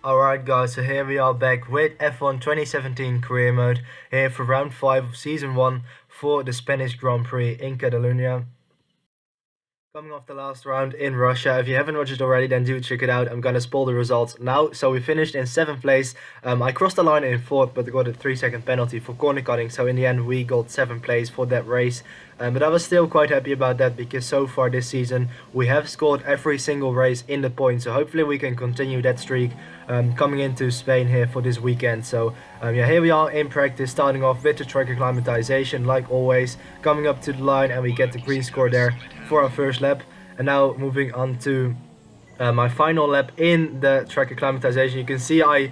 Alright guys, so here we are back with F1 2017 career mode here for round 5 of season 1 for the Spanish Grand Prix in Catalunya. Coming off the last round in Russia. If you haven't watched it already, then do check it out. I'm gonna spoil the results now. So we finished in 7th place. I crossed the line in 4th, but I got a 3-second penalty for corner cutting. So in the end, we got 7th place for that race. But I was still quite happy about that because so far this season, we have scored every single race in the points. So hopefully we can continue that streak coming into Spain here for this weekend. So yeah, here we are in practice, starting off with the track acclimatization like always, coming up to the line, and we get the green score there for our first lap. And now moving on to my final lap in the track acclimatization. You can see I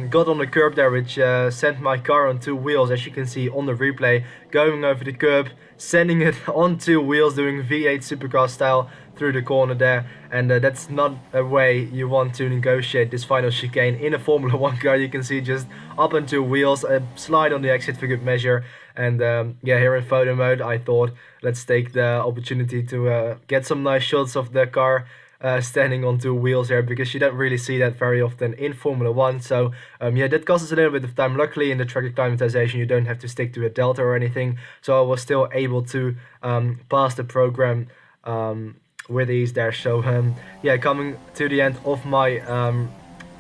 got on the curb there, which sent my car on 2 wheels, as you can see on the replay, going over the curb, sending it on 2 wheels, doing V8 supercar style through the corner there. And that's not a way you want to negotiate this final chicane in a Formula 1 car. You can see just up on 2 wheels, a slide on the exit for good measure. And yeah, here in photo mode, I thought let's take the opportunity to get some nice shots of the car standing on 2 wheels here, because you don't really see that very often in Formula 1. So yeah, that cost us a little bit of time. Luckily in the track acclimatization you don't have to stick to a delta or anything, so I was still able to pass the program with ease there. So yeah, coming to the end of my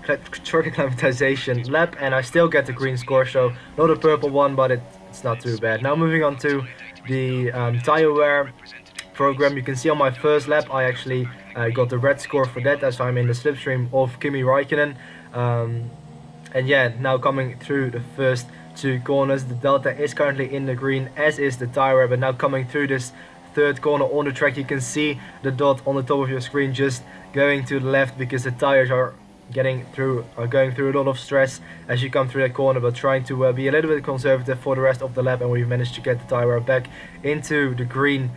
track acclimatization lap, and I still get the green score, so not a purple one, but it's not too bad. Now moving on to the tire wear program. You can see on my first lap I actually got the red score for that, as I'm in the slipstream of Kimi Raikkonen. And yeah, now coming through the first 2 corners, the delta is currently in the green, as is the tire wear. But now coming through this 3rd corner on the track, you can see the dot on the top of your screen just going to the left, because the tires are going through a lot of stress as you come through that corner, but trying to be a little bit conservative for the rest of the lap. And we've managed to get the tire wear back into the green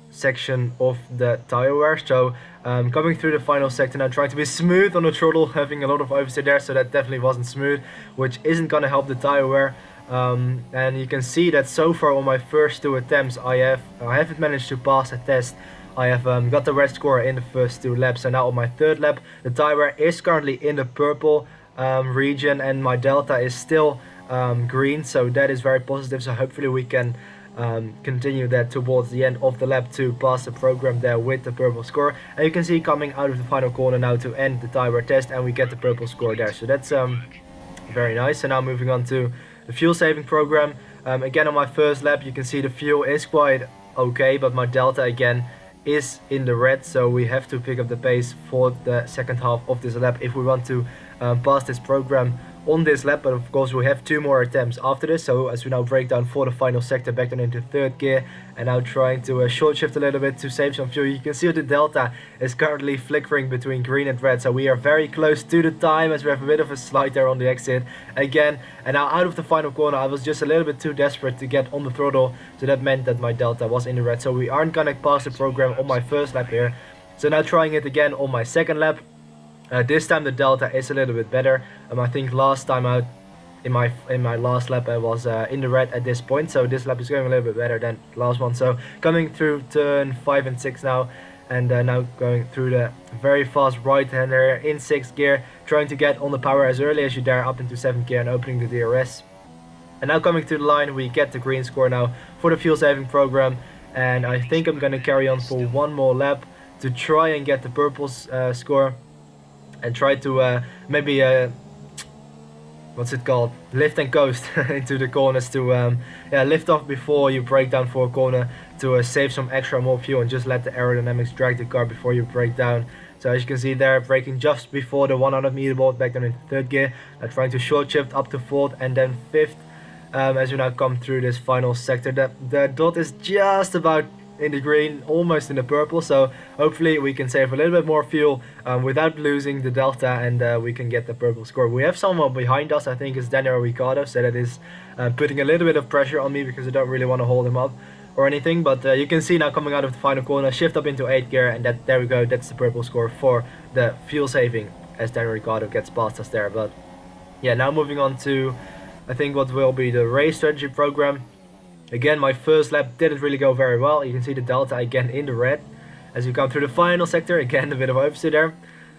section of the tire wear. So coming through the final sector now, trying to be smooth on the throttle, having a lot of oversteer there, so that definitely wasn't smooth, which isn't gonna help the tire wear. And you can see that so far on my first 2 attempts I haven't managed to pass a test. I have got the red score in the first 2 laps, and now on my 3rd lap the tire wear is currently in the purple region, and my delta is still green, so that is very positive. So hopefully we can continue that towards the end of the lap to pass the program there with the purple score. And you can see coming out of the final corner now to end the tire wear test, and we get the purple score there, so that's very nice. And now moving on to the fuel saving program. Again on my first lap you can see the fuel is quite okay, but my delta again is in the red, so we have to pick up the pace for the second half of this lap if we want to pass this program on this lap. But of course we have 2 more attempts after this, so as we now break down for the final sector, back down into 3rd gear, and now trying to short shift a little bit to save some fuel. You can see the delta is currently flickering between green and red, so we are very close to the time, as we have a bit of a slide there on the exit again. And now out of the final corner I was just a little bit too desperate to get on the throttle, so that meant that my delta was in the red, so we aren't gonna pass the program on my first lap here. So now trying it again on my second lap. This time the delta is a little bit better. I think last time out in my last lap I was in the red at this point, so this lap is going a little bit better than the last one. So coming through turn 5 and 6 now, and now going through the very fast right hander in 6th gear, trying to get on the power as early as you dare up into 7th gear and opening the DRS. And now coming to the line we get the green score now for the fuel saving program, and I think I'm gonna carry on for 1 more lap to try and get the purple score, and try to maybe what's it called, lift and coast into the corners to yeah, lift off before you break down for a corner to save some extra more fuel, and just let the aerodynamics drag the car before you break down. So as you can see there, braking just before the 100 meter board, back down into 3rd gear, trying to short shift up to 4th and then 5th. As we now come through this final sector, the dot is just about in the green, almost in the purple, so hopefully we can save a little bit more fuel without losing the delta, and we can get the purple score. We have someone behind us, I think it's Daniel Ricciardo, so that is putting a little bit of pressure on me, because I don't really want to hold him up or anything. But you can see now coming out of the final corner, shift up into 8th gear, and there we go, that's the purple score for the fuel saving, as Daniel Ricciardo gets past us there. But yeah, now moving on to I think what will be the race strategy program. Again, my first lap didn't really go very well. You can see the delta again in the red. As you come through the final sector, again a bit of oversteer there.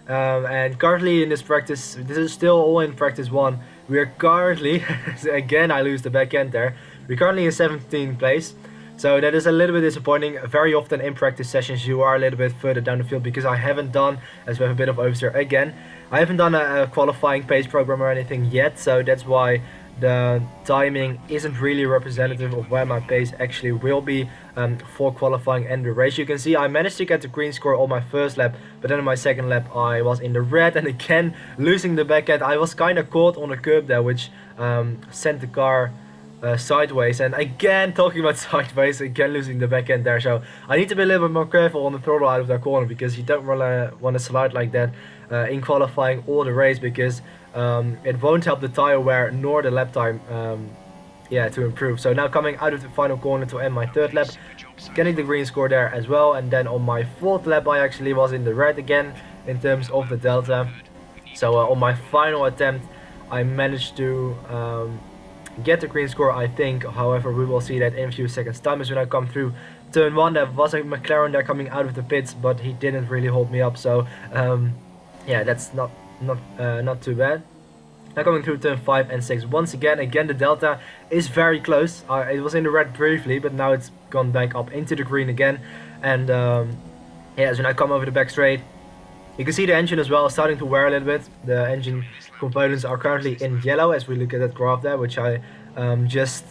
And currently in this practice, this is still all in practice 1. We are currently, again I lose the back end there, we're currently in 17th place. So that is a little bit disappointing. Very often in practice sessions you are a little bit further down the field, because I haven't done, as we have a bit of oversteer again, I haven't done a qualifying pace program or anything yet, so that's why the timing isn't really representative of where my pace actually will be for qualifying and the race. You can see I managed to get the green score on my first lap, but then on my second lap I was in the red, and again losing the back end. I was kind of caught on a curb there, which sent the car sideways, and again talking about sideways, again losing the back end there. So I need to be a little bit more careful on the throttle out of that corner, because you don't want to slide like that in qualifying or the race, because it won't help the tire wear nor the lap time to improve. So now coming out of the final corner to end my third lap, getting the green score there as well, and then on my fourth lap I actually was in the red again in terms of the delta. So on my final attempt I managed to get the green score, I think. However, we will see that in a few seconds time. As when I come through turn 1, there was a McLaren there coming out of the pits, but he didn't really hold me up, so yeah, that's not too bad. Now coming through turn 5 and 6, once again the delta is very close. It was in the red briefly, but now it's gone back up into the green again. And yeah, so when I come over the back straight, you can see the engine as well starting to wear a little bit. The engine components are currently in yellow, as we look at that graph there, which I just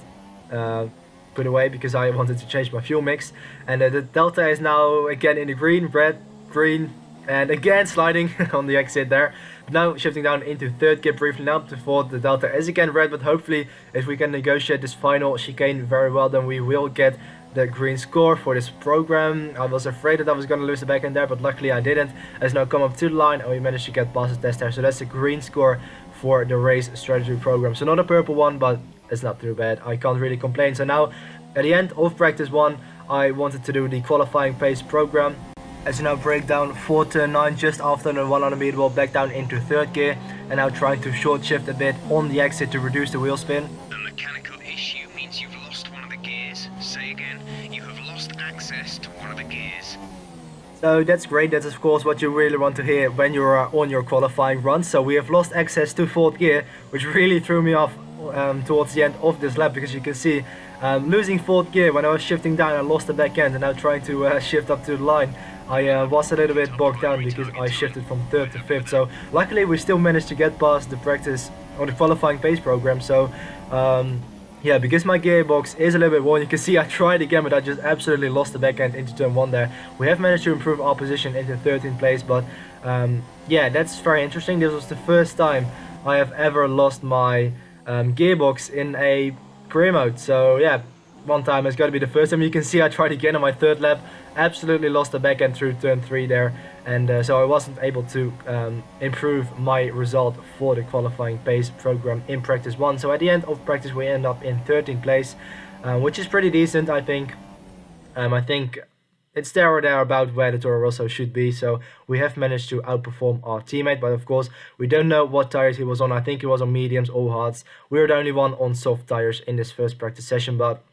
put away because I wanted to change my fuel mix. And the delta is now again in the green, red, green, and again sliding on the exit there. But now shifting down into third gear briefly now to fourth. The delta is again red, but hopefully if we can negotiate this final chicane very well, then we will get the green score for this program. I was afraid that I was going to lose the back end there, but luckily I didn't. As now come up to the line and we managed to get past the test there. So that's the green score for the race strategy program. So not a purple one, but it's not too bad. I can't really complain. So now at the end of practice 1, I wanted to do the qualifying pace program. As you now break down for turn 9, just after the 100 meter wall, back down into third gear, and now trying to short shift a bit on the exit to reduce the wheel spin. A mechanical issue means you've lost one of the gears. Say again, you have lost access to one of the gears. So that's great. That's of course what you really want to hear when you're on your qualifying run. So we have lost access to fourth gear, which really threw me off towards the end of this lap, because you can see losing fourth gear when I was shifting down, I lost the back end, and now trying to shift up to the line, I was a little bit bogged down because I shifted from third to fifth. So luckily we still managed to get past the practice or the qualifying pace program. So yeah, because my gearbox is a little bit worn, you can see I tried again, but I just absolutely lost the back end into turn 1 there. We have managed to improve our position into 13th place, but yeah, that's very interesting. This was the first time I have ever lost my gearbox in a career mode. So yeah, one time it's got to be the first time. You can see I tried again on my third lap, absolutely lost the back end through turn 3 there, and so I wasn't able to improve my result for the qualifying pace program in practice 1. So at the end of practice we end up in 13th place, which is pretty decent, I think. I think it's there or there about where the Toro Rosso should be, so we have managed to outperform our teammate. But of course we don't know what tires he was on. I think he was on mediums or hards. We were the only one on soft tires in this first practice session, but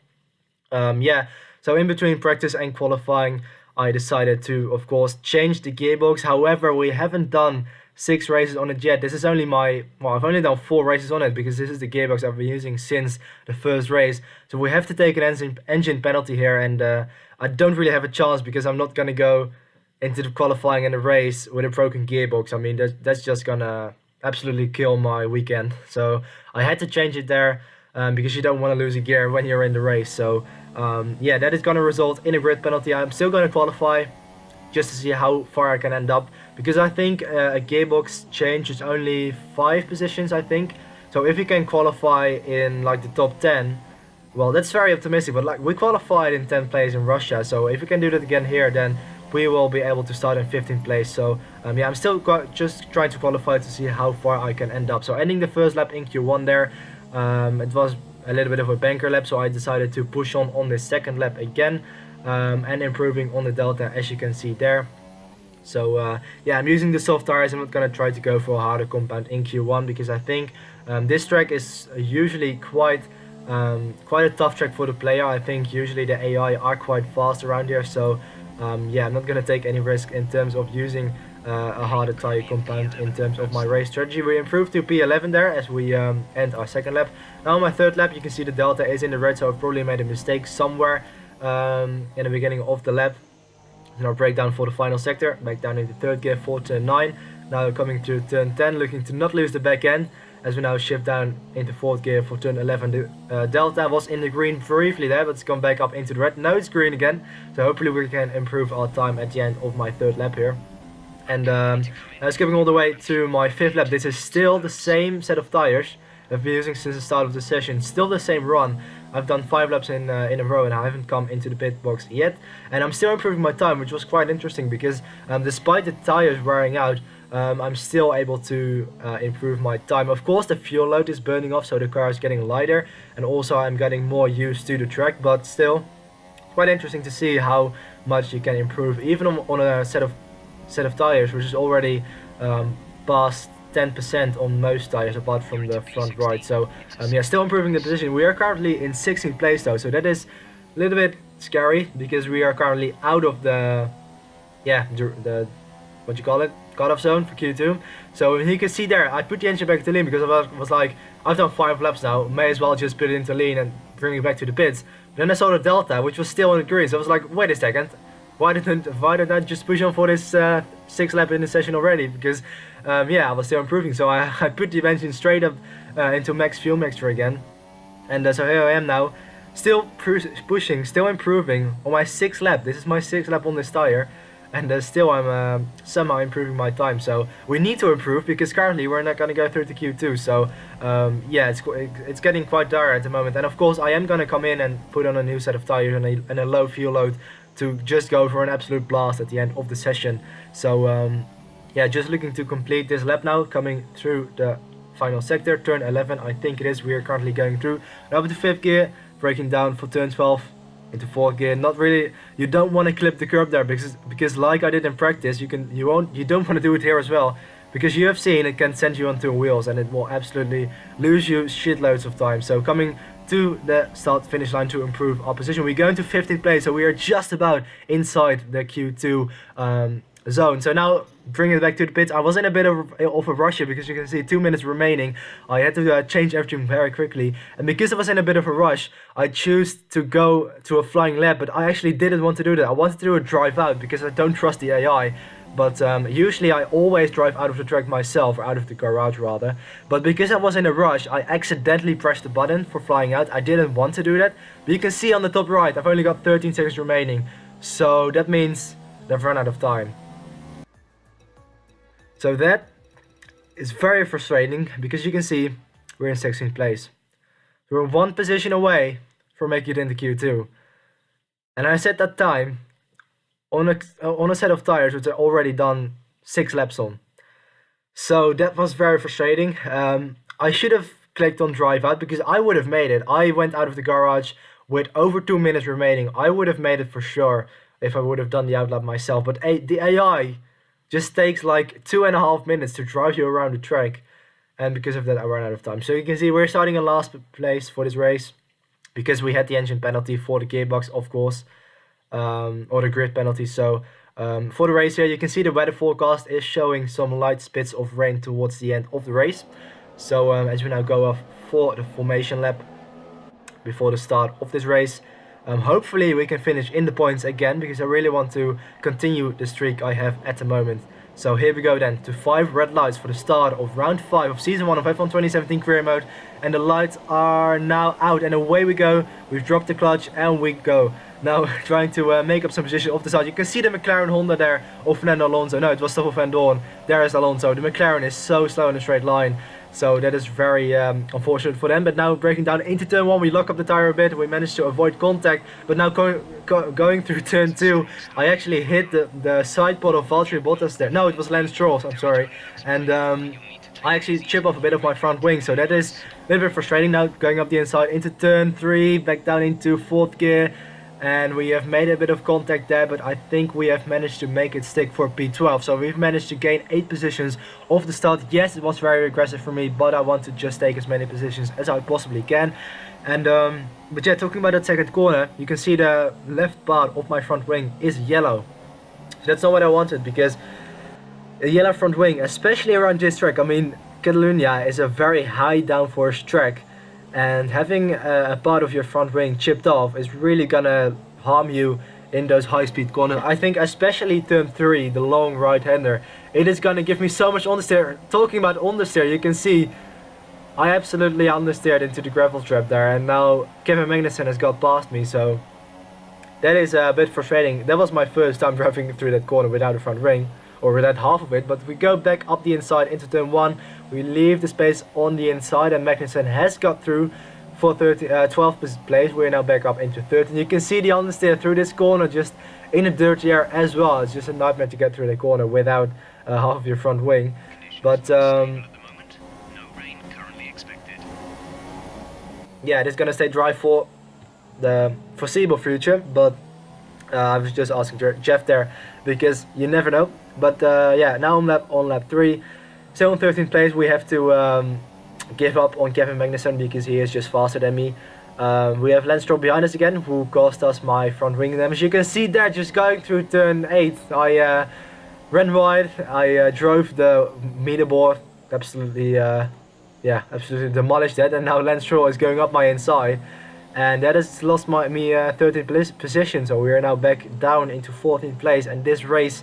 yeah, so in between practice and qualifying I decided to of course change the gearbox. However, we haven't done 6 races on it yet. This is only my, well, I've only done 4 races on it, because this is the gearbox I've been using since the first race. So we have to take an engine penalty here, and I don't really have a chance, because I'm not gonna go into the qualifying and the race with a broken gearbox. I mean, that's just gonna absolutely kill my weekend. So I had to change it there, because you don't want to lose a gear when you're in the race. So yeah, that is gonna result in a grid penalty. I'm still gonna qualify just to see how far I can end up, because I think a gearbox change is only 5 positions, I think. So if you can qualify in like the top 10, well, that's very optimistic, but like we qualified in 10th place in Russia, so if we can do that again here, then we will be able to start in 15th place. So yeah, I'm still just trying to qualify to see how far I can end up. So ending the first lap in Q1 there, it was a little bit of a banker lap, so I decided to push on the second lap again, and improving on the delta, as you can see there. So yeah, I'm using the soft tires. I'm not going to try to go for a harder compound in Q1, because I think this track is usually quite a tough track for the player. I think usually the AI are quite fast around here, so yeah, I'm not going to take any risk in terms of using a harder tire compound in terms of my race strategy. We improved to P11 there as we end our second lap. Now on my third lap you can see the delta is in the red, so I've probably made a mistake somewhere in the beginning of the lap. Now breakdown for the final sector, back down into third gear for turn 9. Now coming to turn 10, looking to not lose the back end as we now shift down into fourth gear for turn 11. The delta was in the green briefly there, but it's gone back up into the red. Now it's green again, so hopefully we can improve our time at the end of my third lap here. And skipping all the way to my fifth lap, this is still the same set of tires I've been using since the start of the session, still the same run. I've done 5 laps in a row and I haven't come into the pit box yet, and I'm still improving my time, which was quite interesting because despite the tires wearing out, I'm still able to improve my time. Of course the fuel load is burning off, so the car is getting lighter, and also I'm getting more used to the track, but still quite interesting to see how much you can improve even on a set of tires which is already past 10% on most tires apart from the front right. So yeah, still improving the position. We are currently in 16th place though, so that is a little bit scary because we are currently out of the what you call it, cutoff zone for Q2. So you can see there, I put the engine back to lean because I was like, I've done 5 laps now, may as well just put it into lean and bring it back to the pits. But then I saw the delta, which was still in the green, so I was like, wait a second, why did I just push on for this 6th lap in the session already? Because yeah, I was still improving, so I put the engine straight up into max fuel mixture again, and so here I am now, still pushing, still improving on my 6th lap. This is my 6th lap on this tire, and still I'm somehow improving my time. So we need to improve because currently we're not going to go through to Q2. So yeah, it's getting quite dire at the moment, and of course I am going to come in and put on a new set of tires and a low fuel load to just go for an absolute blast at the end of the session. So yeah, just looking to complete this lap now, coming through the final sector, turn 11 I think it is, we are currently going through. Now with the 5th gear, breaking down for turn 12 into 4th gear. Not really, you don't want to clip the curb there because like I did in practice, you don't want to do it here as well, because you have seen it can send you onto wheels and it will absolutely lose you shitloads of time. So coming to the start finish line to improve our position, we go into 15th place, so we are just about inside the Q2 zone. So now bringing it back to the pits, I was in a bit of a rush here because you can see 2 minutes remaining. I had to change everything very quickly, and because I was in a bit of a rush, I chose to go to a flying lap, but I actually didn't want to do that. I wanted to do a drive out because I don't trust the AI. But usually I always drive out of the track myself, or out of the garage rather. But because I was in a rush, I accidentally pressed the button for flying out. I didn't want to do that. But you can see on the top right, I've only got 13 seconds remaining. So that means they've run out of time. So that is very frustrating because you can see we're in 16th place. We're 1 position away from making it into Q2. And I set that time on a set of tires which I already done 6 laps on. So that was very frustrating. I should have clicked on drive out because I would have made it. I went out of the garage with over 2 minutes remaining. I would have made it for sure if I would have done the outlap myself. But the AI just takes like 2.5 minutes to drive you around the track, and because of that I ran out of time. So you can see we're starting in last place for this race because we had the engine penalty for the gearbox, of course. Or the grid penalty. So for the race here, you can see the weather forecast is showing some light spits of rain towards the end of the race. So as we now go off for the formation lap before the start of this race, hopefully we can finish in the points again, because I really want to continue the streak I have at the moment. So here we go then to 5 red lights for the start of round 5 of season 1 of F1 2017 career mode, and the lights are now out and away we go. We've dropped the clutch and we go. Now trying to make up some position off the side. You can see the McLaren Honda there of Fernando Alonso. No, it was Stoffel van Dorn. There is Alonso. The McLaren is so slow in a straight line. So that is very unfortunate for them. But now breaking down into turn 1, we lock up the tire a bit. We managed to avoid contact. But now going through turn 2, I actually hit the side pod of Valtteri Bottas there. No, it was Lance Stroll, I'm sorry. And I actually chip off a bit of my front wing. So that is a little bit frustrating. Now going up the inside into turn 3, back down into 4th gear. And we have made a bit of contact there, but I think we have managed to make it stick for P12. So we've managed to gain 8 positions off the start. Yes, it was very aggressive for me, but I want to just take as many positions as I possibly can. And but yeah, talking about that second corner, you can see the left part of my front wing is yellow. So that's not what I wanted, because A yellow front wing, especially around this track. I mean, Catalunya is a very high downforce track, and having a part of your front wing chipped off is really gonna harm you in those high-speed corners. I think especially turn 3, the long right-hander, it is gonna give me so much understeer. Talking about understeer, you can see I absolutely understeered into the gravel trap there, and now Kevin Magnussen has got past me, so that is a bit frustrating. That was my first time driving through that corner without a front wing, or without half of it, but we go back up the inside into turn 1, we leave the space on the inside, and Magnussen has got through for 12th place. We're now back up into 13. You can see the understeer through this corner just in a dirty air as well. It's just a nightmare to get through the corner without half of your front wing. But yeah, it is gonna stay dry for the foreseeable future, but I was just asking Jeff there because you never know. But yeah, now on lap 3, still in 13th place. We have to give up on Kevin Magnussen because he is just faster than me. We have Lance Stroll behind us again, who cost us my front wing damage. You can see there, just going through turn 8, I ran wide, I drove the meter board, absolutely, yeah, absolutely demolished that, and now Lance Stroll is going up my inside, and that has lost me 13th position, so we are now back down into 14th place, and this race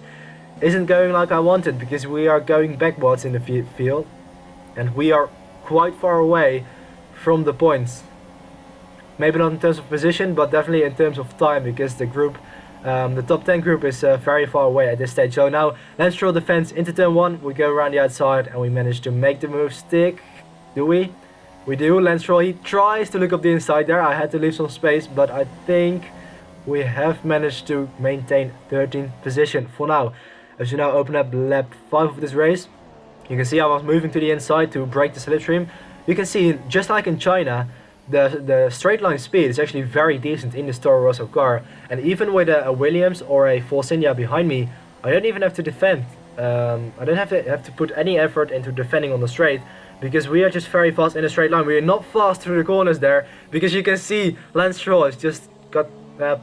isn't going like I wanted because we are going backwards in the field, and we are quite far away from the points. Maybe not in terms of position, but definitely in terms of time, because the group, the top 10 group is very far away at this stage. So now Lance Stroll defends into turn 1, we go around the outside and we manage to make the move stick. Do we? We do. Lance Stroll, he tries to look up the inside there. I had to leave some space, but I think we have managed to maintain 13th position for now. As you now open up lap 5 of this race, you can see I was moving to the inside to break the slipstream. You can see, just like in China, the straight line speed is actually very decent in this Toro Rosso car. And even with a Williams or a Force India behind me, I don't even have to defend. I don't have to put any effort into defending on the straight, because we are just very fast in a straight line. We are not fast through the corners there, because you can see Lance Stroll has just got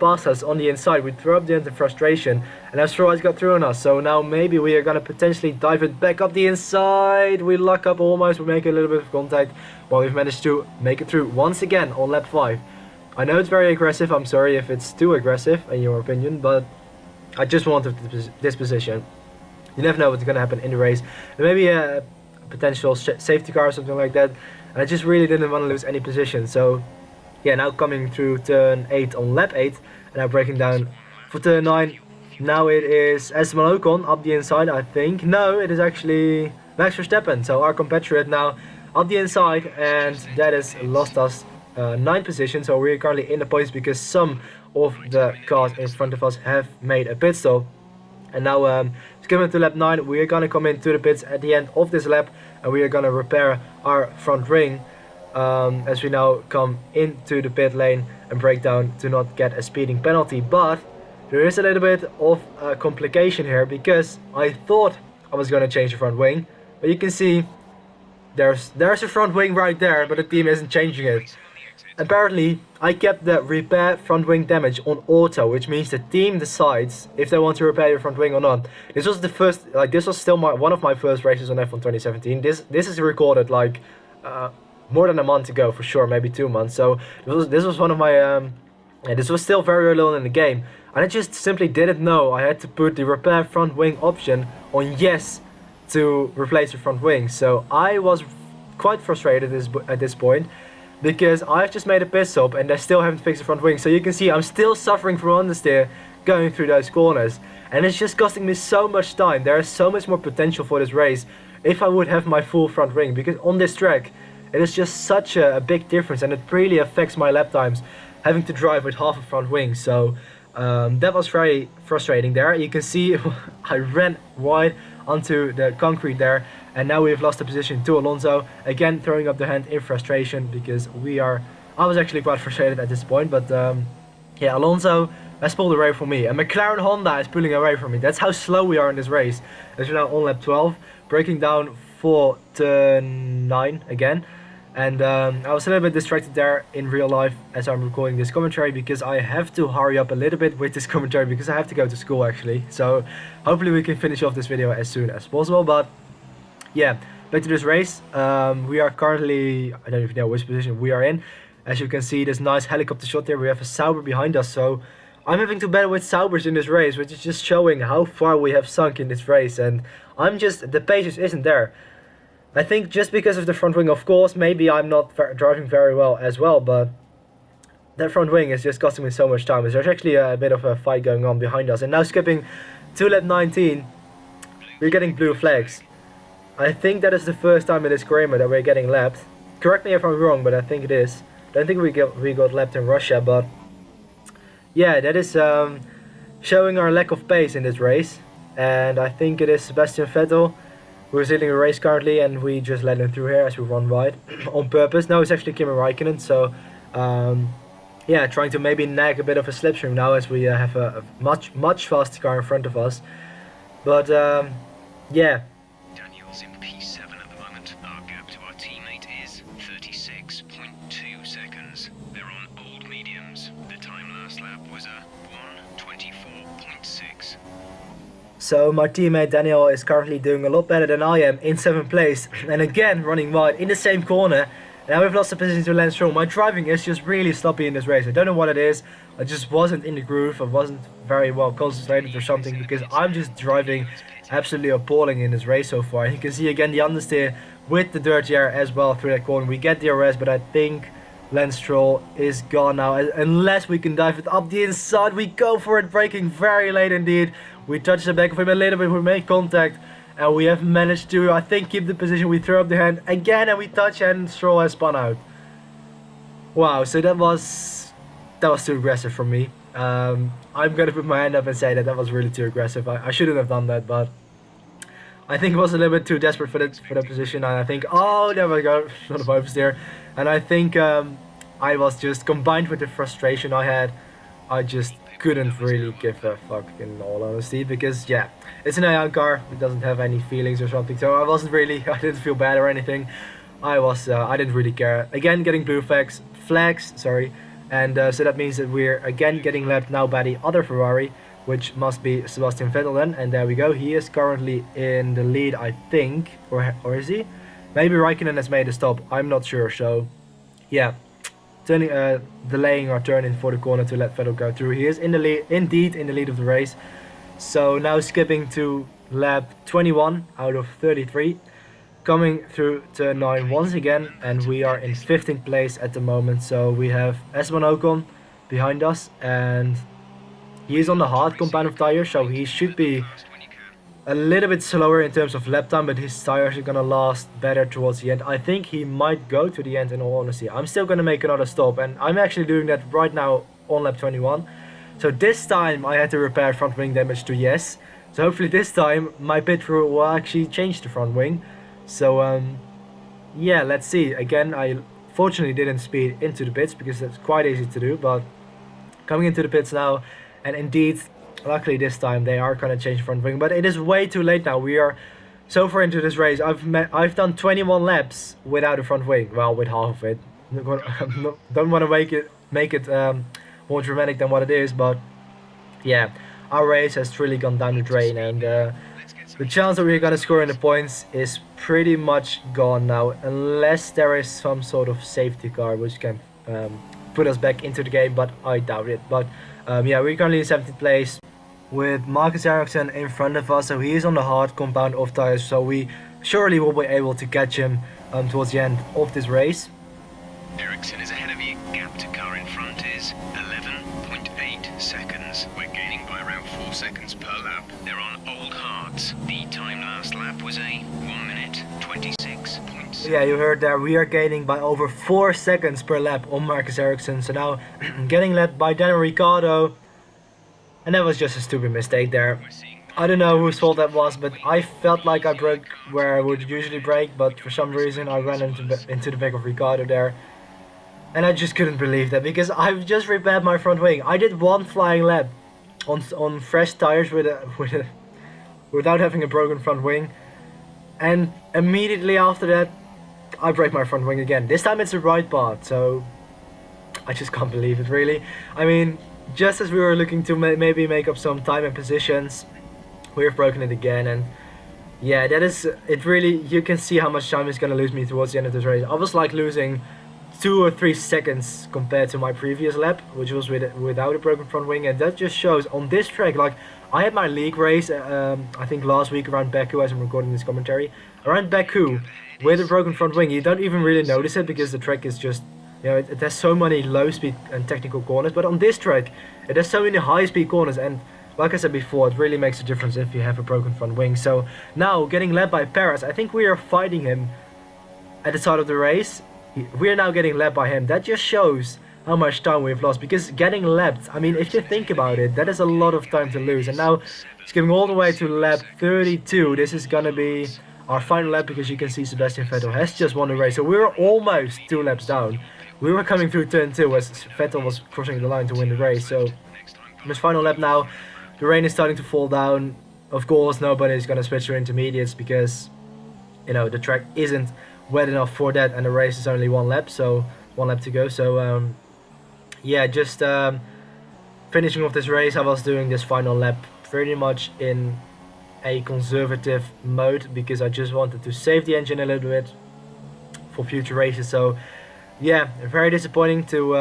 past us on the inside. We throw up the end of frustration, and Lance Stroll has got through on us. So now maybe we are going to potentially dive it back up the inside. We lock up almost, we make a little bit of contact. Well, we've managed to make it through once again on lap 5. I know it's very aggressive, I'm sorry if it's too aggressive in your opinion, but I just wanted this position. You never know what's going to happen in the race. There may be a potential safety car or something like that, and I just really didn't want to lose any position. So yeah, now coming through turn 8 on lap 8, and now breaking down for turn 9. Now it is Esteban Ocon up the inside, I think. No, it is actually Max Verstappen, so our compatriot now up the inside, and that has lost us 9 positions. So we're currently in the points because some of the cars in front of us have made a pit stop. And now skipping to lap 9, we are going to come into the pits at the end of this lap, and we are going to repair our front ring as we now come into the pit lane and break down to not get a speeding penalty. But there is a little bit of a complication here, because I thought I was going to change the front wing, but you can see there's a front wing right there, but the team isn't changing it. Apparently I kept the repair front wing damage on auto, which means the team decides if they want to repair your front wing or not. This was the first, like, this was still one of my first races on F1 2017. This is recorded like more than a month ago for sure, maybe 2 months. So this was one of my this was still very early on in the game, and I just simply didn't know I had to put the repair front wing option on yes to replace the front wing. So I was quite frustrated at this point, because I've just made a pit stop and they still haven't fixed the front wing. So you can see I'm still suffering from understeer going through those corners, and it's just costing me so much time. There is so much more potential for this race if I would have my full front wing, because on this track it is just such a big difference, and it really affects my lap times having to drive with half a front wing. So that was very frustrating there. You can see I ran wide onto the concrete there, and now we've lost the position to Alonso, again throwing up the hand in frustration, because I was actually quite frustrated at this point. But yeah, Alonso has pulled away from me, and McLaren Honda is pulling away from me. That's how slow we are in this race. As we're now on lap 12, breaking down for turn 9 again, And I was a little bit distracted there in real life as I'm recording this commentary, because I have to hurry up a little bit with this commentary because I have to go to school actually. So hopefully we can finish off this video as soon as possible. But yeah, back to this race. We are currently, I don't even know which position we are in. As you can see, this nice helicopter shot there. We have a Sauber behind us, so I'm having to battle with Saubers in this race, which is just showing how far we have sunk in this race. And the pace just isn't there. I think just because of the front wing, of course, maybe I'm not driving very well as well, but that front wing is just costing me so much time. There's actually a bit of a fight going on behind us. And now skipping to lap 19, we're getting blue flags. I think that is the first time in this career mode that we're getting lapped. Correct me if I'm wrong, but I think it is. I don't think we got lapped in Russia, but yeah, that is showing our lack of pace in this race. And I think it is Sebastian Vettel who is leading the race currently, and we just let him through here as we run wide on purpose. No, it's actually Kimi Räikkönen, so yeah, trying to maybe nag a bit of a slipstream now as we have a much faster car in front of us. But yeah. Daniel's in P7 at the moment. Our gap to our teammate is 36.2 seconds. They're on old mediums. The time last lap was a 1:24.6. So my teammate Daniel is currently doing a lot better than I am in 7th place, and again running wide in the same corner. Now we've lost the position to Lance Stroll. My driving is just really sloppy in this race. I don't know what it is. I just wasn't in the groove. I wasn't very well concentrated or something, because I'm just driving absolutely appalling in this race so far. And you can see again the understeer with the dirty air as well through that corner. We get the DRS, but I think Lance Stroll is gone now. Unless we can dive it up the inside, we go for it, braking very late indeed. We touch the back of him a little bit, we make contact, and we have managed to, I think, keep the position. We throw up the hand again and we touch, and Stroll has spun out. Wow, so that was too aggressive from me. I'm gonna put my hand up and say that was really too aggressive. I shouldn't have done that, but I think it was a little bit too desperate for that position. And I think, oh, there we go, a lot of oversteer. And I think I was just, combined with the frustration I had, I just couldn't really give a fuck in all honesty, because yeah, it's an AI car, it doesn't have any feelings or something, so I didn't feel bad or anything. I didn't really care. Again, getting blue flags, sorry, and so that means that we're again getting lapped now by the other Ferrari, which must be Sebastian Vettel then, and there we go. He is currently in the lead, I think, or is he? Maybe Räikkönen has made a stop, I'm not sure, so yeah. Delaying our turn in for the corner to let Vettel go through. He is in the lead, indeed in the lead of the race. So now skipping to lap 21 out of 33, coming through turn 9 once again, and we are in 15th place at the moment. So we have Esteban Ocon behind us, and he is on the hard compound of tires, so he should be a little bit slower in terms of lap time, but his tires are gonna last better towards the end. I think he might go to the end, in all honesty. I'm still gonna make another stop, and I'm actually doing that right now on lap 21. So this time I had to repair front wing damage to yes. So hopefully this time my pit crew will actually change the front wing. So yeah, let's see. Again, I fortunately didn't speed into the pits because that's quite easy to do, but coming into the pits now, and indeed, luckily this time they are gonna change front wing, but it is way too late now. We are so far into this race. I've done 21 laps without a front wing. Well, with half of it. Don't want to make it more dramatic than what it is, but yeah, our race has truly gone down the drain, and the chance that we're gonna score in the points is pretty much gone now, unless there is some sort of safety car which can put us back into the game, but I doubt it. But yeah, we're currently in 17th place with Marcus Ericsson in front of us, so he is on the hard compound of tires, so we surely will be able to catch him towards the end of this race. Ericsson is ahead of you. Gap to car in front is 11.8 seconds. We're gaining by around 4 seconds per lap. They're on old hards. The time last lap was a 1:26.6. Yeah, you heard there, we are gaining by over 4 seconds per lap on Marcus Ericsson. So now getting lapped by Daniel Ricciardo. And that was just a stupid mistake there. I don't know whose fault that was, but I felt like I broke where I would usually brake, but for some reason I ran into the back of Ricciardo there. And I just couldn't believe that, because I've just repaired my front wing. I did one flying lap on fresh tires without having a broken front wing. And immediately after that, I break my front wing again. This time it's the right part, so I just can't believe it, really. I mean, just as we were looking to maybe make up some time and positions, we've broken it again. And yeah, that is it. Really, you can see how much time is going to lose me towards the end of this race. I was like losing 2 or 3 seconds compared to my previous lap, which was without a broken front wing, and that just shows on this track. Like, I had my league race, I think last week around Baku, as I'm recording this commentary. Around Baku, with a broken front wing, you don't even really notice it because the track is just, you know, it has so many low speed and technical corners. But on this track, it has so many high speed corners, and like I said before, it really makes a difference if you have a broken front wing. So now, getting led by Perez, I think we are fighting him at the start of the race. We are now getting led by him. That just shows how much time we've lost, because getting lapped, I mean, if you think about it, that is a lot of time to lose. And now it's going all the way to lap 32. This is gonna be our final lap, because you can see Sebastian Vettel has just won the race. So we were almost 2 laps down. We were coming through turn 2 as Vettel was crossing the line to win the race. So on this final lap now, the rain is starting to fall down. Of course, nobody's gonna switch to intermediates because, you know, the track isn't wet enough for that, and the race is only 1 lap, so 1 lap to go. So yeah, just finishing off this race, I was doing this final lap pretty much in a conservative mode, because I just wanted to save the engine a little bit for future races. So yeah, very disappointing to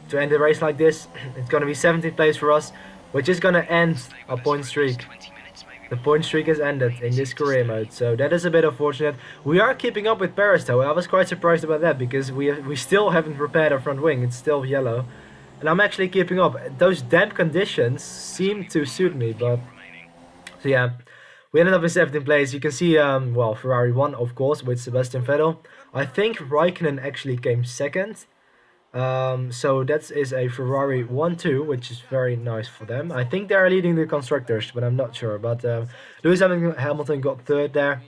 to end the race like this. It's gonna be 17th place for us, which is gonna end our point streak. The point streak has ended in this career mode, so that is a bit unfortunate. We are keeping up with Perez though. I was quite surprised about that, because we still haven't repaired our front wing. It's still yellow, and I'm actually keeping up. Those damp conditions seem to suit me, but so yeah, we ended up in 17th place. You can see well, Ferrari won, of course, with Sebastian Vettel. I think Raikkonen actually came second. So that is a Ferrari 1-2, which is very nice for them. I think they are leading the constructors, but I'm not sure. But Lewis Hamilton got third there.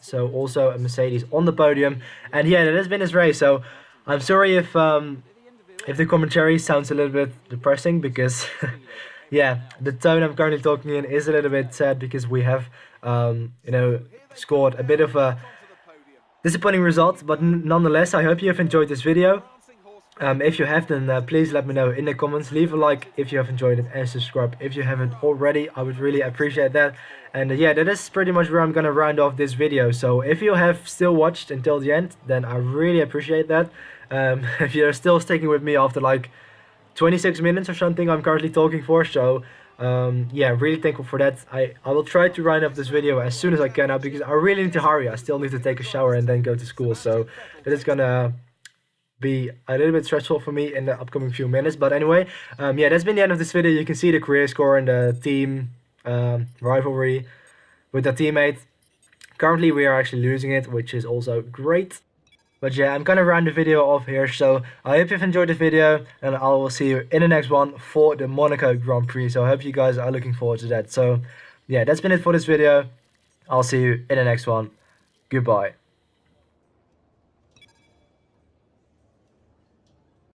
So also a Mercedes on the podium. And yeah, that has been his race. So I'm sorry if the commentary sounds a little bit depressing, because yeah, the tone I'm currently talking in is a little bit sad, because we have you know, scored a bit of a disappointing result. But nonetheless, I hope you have enjoyed this video. If you have, then please let me know in the comments. Leave a like if you have enjoyed it, and subscribe if you haven't already. I would really appreciate that. And yeah, that is pretty much where I'm gonna round off this video. So if you have still watched until the end, then I really appreciate that. If you're still sticking with me after like 26 minutes or something I'm currently talking for, so yeah, really thankful for that. I will try to round up this video as soon as I can now, because I really need to hurry. I still need to take a shower and then go to school, so that is gonna be a little bit stressful for me in the upcoming few minutes. But anyway, yeah, that's been the end of this video. You can see the career score and the team rivalry with the teammate. Currently we are actually losing it, which is also great. But yeah, I'm gonna round the video off here. So I hope you've enjoyed the video, and I will see you in the next one for the Monaco Grand Prix. So I hope you guys are looking forward to that. So yeah, that's been it for this video. I'll see you in the next one. Goodbye.